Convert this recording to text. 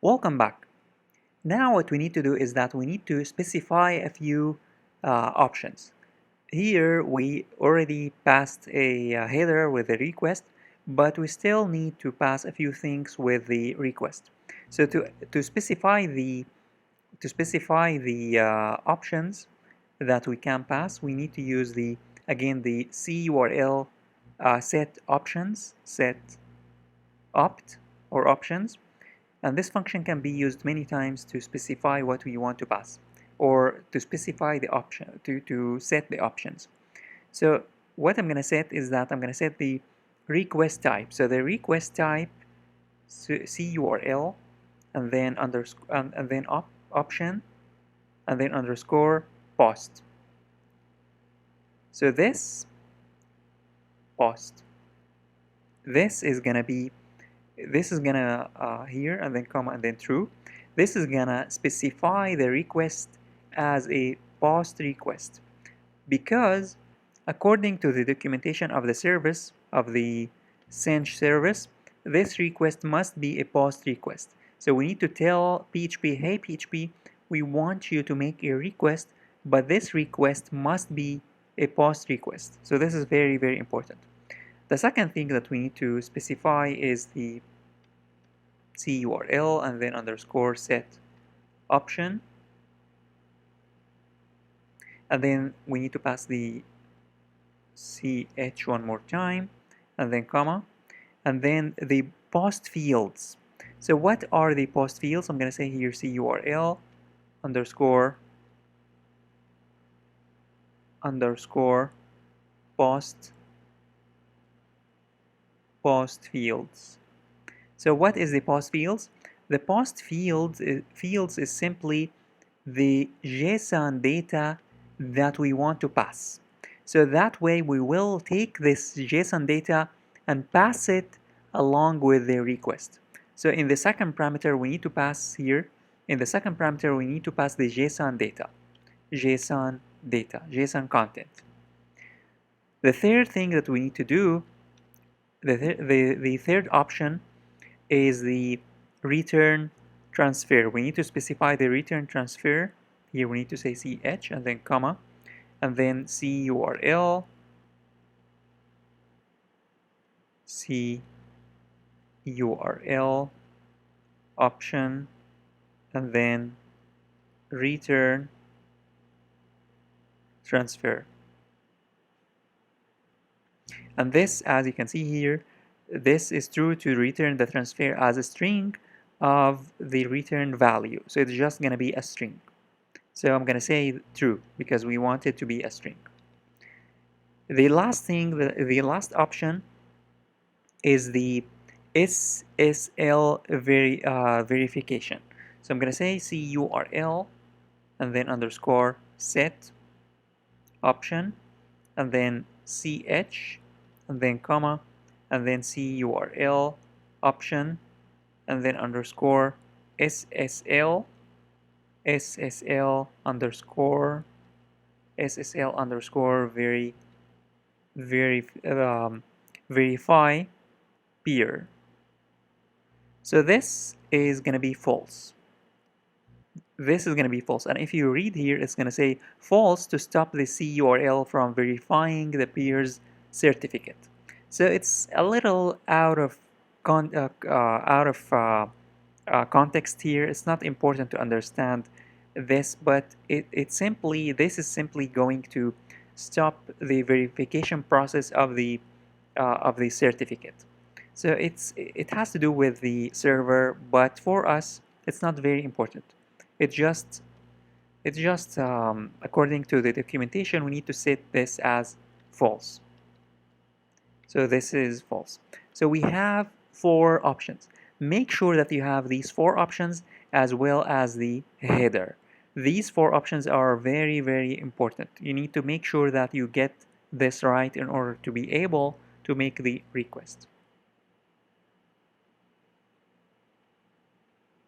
Welcome back. Now what we need to do is that we need to specify a few options. Here we already passed a header with a request, but we still need to pass a few things with the request. So to specify the options that we can pass, we need to use the CURL set options, set opt or options. And this function can be used many times to specify what we want to pass or to specify the option, to set the options. So what I'm going to set is that I'm going to set the request type. So the request type CURL and then option and then underscore post. So this post, this is going to be here and then comma and then true. This is gonna specify the request as a post request because according to the documentation of the service of the Cinch service, this request must be a post request. So we need to tell PHP, hey PHP, we want you to make a request, but this request must be a post request. So this is very, very important. The second thing that we need to specify is the CURL and then underscore set option, and then we need to pass the ch one more time and then comma, and then the post fields. So what are the post fields? I'm going to say here CURL underscore post fields. So what is the post fields? The post fields is simply the JSON data that we want to pass. So that way we will take this JSON data and pass it along with the request. So in the second parameter we need to pass here, in the second parameter we need to pass the JSON data, JSON content. The third thing that we need to do, the third option is the return transfer. We need to specify the return transfer. Here we need to say ch and then comma and then CURL option and then return transfer. And this, as you can see here, this is true to return the transfer as a string of the return value. So it's just going to be a string. So I'm going to say true because we want it to be a string. The last thing, the last option is the SSL verification. So I'm going to say CURL and then underscore set option and then ch and then comma and then CURL option and then underscore SSL underscore verify peer. So this is going to be false. This is going to be false, and if you read here it's going to say false to stop the CURL from verifying the peer's certificate. So it's a little out of context here. It's not important to understand this, but this is simply going to stop the verification process of the certificate. So it has to do with the server, but for us it's not very important. It's just according to the documentation we need to set this as false. So this is false. So we have 4 options. Make sure that you have these 4 options as well as the header. These 4 options are very, very important. You need to make sure that you get this right in order to be able to make the request.